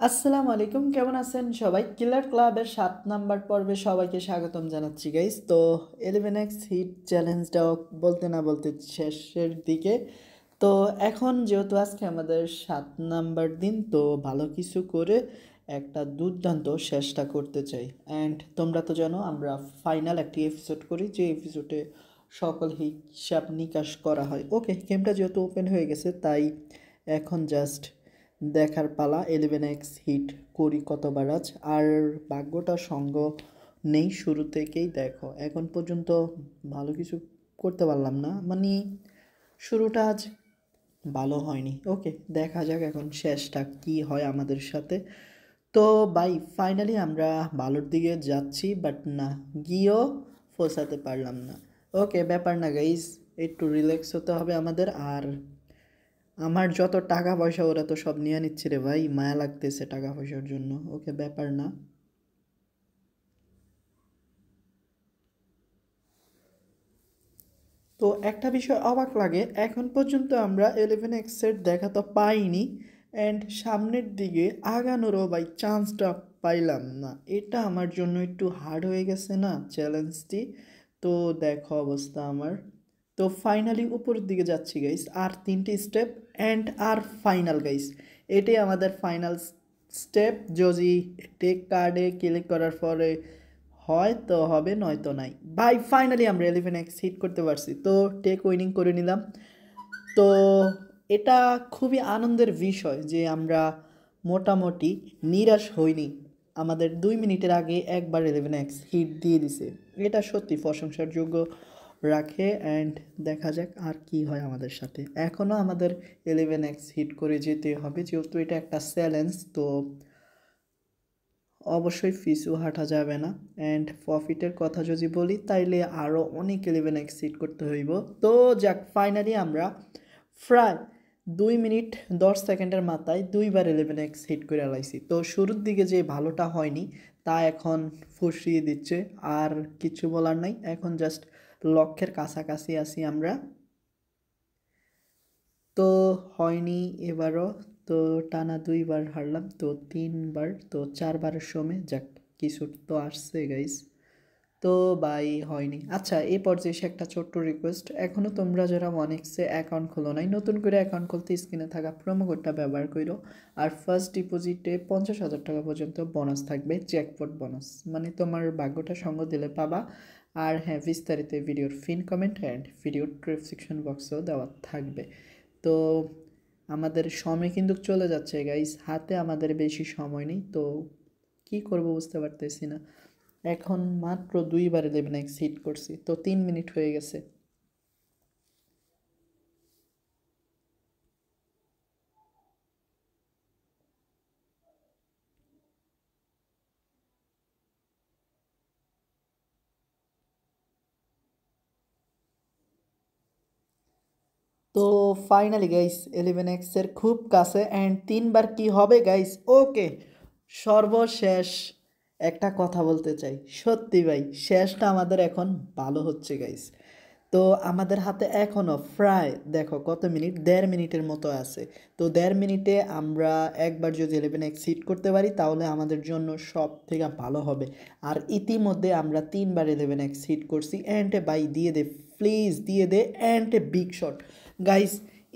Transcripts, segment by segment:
আসসালামু আলাইকুম, কেমন আছেন সবাই? কিলার ক্লাবের 7 নাম্বার পর্বে সবাইকে স্বাগতম জানাচ্ছি গাইস। তো 11x হিট চ্যালেঞ্জটাও বলতে না বলতে শেষের দিকে। তো এখন যেহেতু আজকে আমাদের 7 নাম্বার দিন, তো ভালো কিছু করে একটা দুর্দান্ত শেষটা করতে চাই। অ্যান্ড তোমরা তো জানো আমরা ফাইনাল একটি এপিসোড করি, যে এপিসোডে সকল হিসাব নিকাশ করা হয়। ওকে, গেমটা যেহেতু ওপেন হয়ে গেছে, তাই এখন জাস্ট দেখার পালা 11x হিট করি কতবার আজ। আর ভাগ্যটা সঙ্গ নেই শুরু থেকেই। দেখো এখন পর্যন্ত ভালো কিছু করতে পারলাম না, মানে শুরুটা আজ ভালো হয়নি। ওকে, দেখা যাক এখন শেষটা কি হয় আমাদের সাথে। তো ভাই ফাইনালি আমরা ভালোর দিকে যাচ্ছি, বাট না, গিয়েও ফোসাতে পারলাম না। ওকে, ব্যাপার না গাইজ, একটু রিল্যাক্স হতে হবে আমাদের। আর আমার যত টাকা পয়সা ওরা তো সব নিয়ে নিচ্ছে রে ভাই, মায়া লাগতেছে টাকা পয়সার জন্য। ওকে, ব্যাপার না। তো একটা বিষয় অবাক লাগে, এখন পর্যন্ত আমরা 11x-এর দেখা তো পাইনি, অ্যান্ড সামনের দিকে আগানোরও ভাই চান্সটা পাইলাম না। এটা আমার জন্য একটু হার্ড হয়ে গেছে না চ্যালেঞ্জটি। তো দেখো অবস্থা আমার। তো ফাইনালি উপরের দিকে যাচ্ছি গাইস, আর 3টি স্টেপ অ্যান্ড আর ফাইনাল গাইস। এটাই আমাদের ফাইনাল স্টেপ। যদি টেক কার্ডে ক্লিক করার পরে হয়তো হবে, নয়তো নাই। ভাই ফাইনালি আমরা 11x হিট করতে পারছি, তো টেক উইনিং করে নিলাম। তো এটা খুবই আনন্দের বিষয় যে আমরা মোটামুটি নিরাশ হইনি। আমাদের 2 মিনিটের আগে একবার 11x হিট দিয়ে দিছে, এটা সত্যি প্রশংসার যোগ্য রাখে। অ্যান্ড দেখা যাক আর কি হয় আমাদের সাথে। এখনও আমাদের 11x হিট করে যেতে হবে, যেহেতু এটা একটা চ্যালেঞ্জ। তো অবশ্যই পিছু হাঁটা যাবে না। অ্যান্ড প্রফিটের কথা যদি বলি, তাইলে আরও অনেক 11x হিট করতে হইব। তো যাক, ফাইনালি আমরা প্রায় 2 মিনিট 10 সেকেন্ডের মাথায় 2বার 11x হিট করে আলাইছি। তো শুরুর দিকে যে ভালোটা হয়নি তা এখন ফুসিয়ে দিচ্ছে, আর কিছু বলার নাই। এখন জাস্ট লক্ষ্যের কাছাকাছি আছি আমরা। তো হয়নি এবারও। তো টানা 2বার হারলাম, তো 3বার, তো 4বারের সময় যাক কিছু তো আসছে গাইস। তো বাই হয়নি। আচ্ছা, এই পর্যায়ে এসে একটা ছোট্ট রিকোয়েস্ট, এখনও তোমরা যারা অনেক্সে অ্যাকাউন্ট খোলো নাই, নতুন করে অ্যাকাউন্ট খুলতে স্ক্রিনে থাকা প্রোমো কোডটা ব্যবহার করো। আর ফার্স্ট ডিপোজিটে 50,000 টাকা পর্যন্ত বোনাস থাকবে, জ্যাকপট বোনাস, মানে তোমার ভাগ্যটা সঙ্গ দিলে পাবা। আর হ্যাঁ, বিস্তারিত ভিডিওর ফিন কমেন্ট অ্যান্ড ভিডিওর ডেসক্রিপশন বক্সেও দেওয়া থাকবে। তো আমাদের সময় কিন্তু চলে যাচ্ছে গাইস, হাতে আমাদের বেশি সময় নেই। তো কি করব বুঝতে পারতেছি না। এখন মাত্র 2বার 11x হিট করছি, তো 3 মিনিট হয়ে গেছে। তো ফাইনালি গাইস 11x-এর খুব কাছে, অ্যান্ড 3বার কি হবে গাইস? ওকে, সর্বশেষ একটা কথা বলতে চাই, সত্যি ভাই শেষটা আমাদের এখন ভালো হচ্ছে গাইস। তো আমাদের হাতে এখনও প্রায় দেখো কত মিনিট, 1.5 মিনিটের মতো আছে। তো 1.5 মিনিটে আমরা একবার যদি 11x হিট করতে পারি, তাহলে আমাদের জন্য সব থেকে ভালো হবে। আর ইতিমধ্যে আমরা 3বার 11x হিট করছি। অ্যান্ড বাই দিয়ে দে, প্লিজ দিয়ে দে, অ্যান্ড বিগ শট গাইস।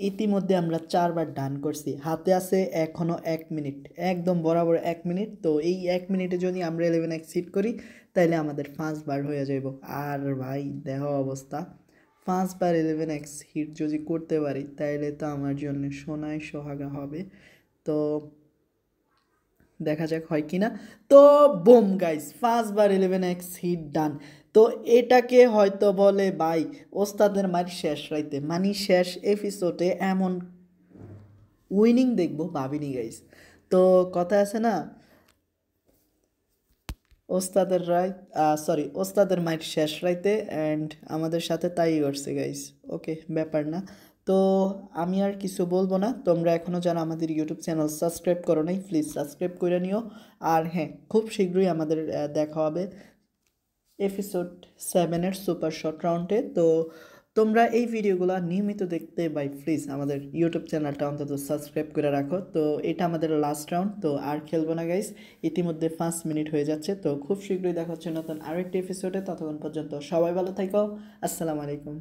ইতিমধ্যে আমরা 4বার ডান করছি, হাতে আছে এখনও 1 মিনিট, একদম বরাবর 1 মিনিট। তো এই 1 মিনিটে যদি আমরা 11x হিট করি, তাইলে আমাদের 5বার হয়ে যাইব। আর ভাই দেহ অবস্থা, 5বার 11x হিট যদি করতে পারি, তাইলে তো আমার জন্য সোনায় সোহাগা হবে। তো দেখা যাক হয় কি না। তো বুম গাইস, 5বার 11x হিট ডান। তো এটাকে হয়তো বলে ভাই ওস্তাদের মার শেষ রাইতে, মানে শেষ এপিসোডে এমন উইনিং দেখবো ভাবিনি গাইস। তো কথা আছে না, ওস্তাদের রায়, সরি, ওস্তাদের মাইট শেষ রাইতে, অ্যান্ড আমাদের সাথে তাই করছে গাইস। ওকে, ব্যাপার না। তো আমি আর কিছু বলবো না। তোমরা এখনও যারা আমাদের ইউটিউব চ্যানেল সাবস্ক্রাইব করো নাই, প্লিজ সাবস্ক্রাইব করে নিও। আর হ্যাঁ, খুব শীঘ্রই আমাদের দেখা হবে এপিসোড 7-এর সুপার শর্ট রাউন্ডে। তো তোমরা এই ভিডিওগুলো নিয়মিত দেখতে ভাই প্লিজ আমাদের ইউটিউব চ্যানেলটা অন্তত সাবস্ক্রাইব করে রাখো। তো এটা আমাদের লাস্ট রাউন্ড, তো আর খেলবো না গাইস, ইতিমধ্যে 5 মিনিট হয়ে যাচ্ছে। তো খুব শীঘ্রই দেখা হচ্ছে নতুন আরেকটি এপিসোডে, ততক্ষণ পর্যন্ত সবাই ভালো থাকো। আসসালামু আলাইকুম।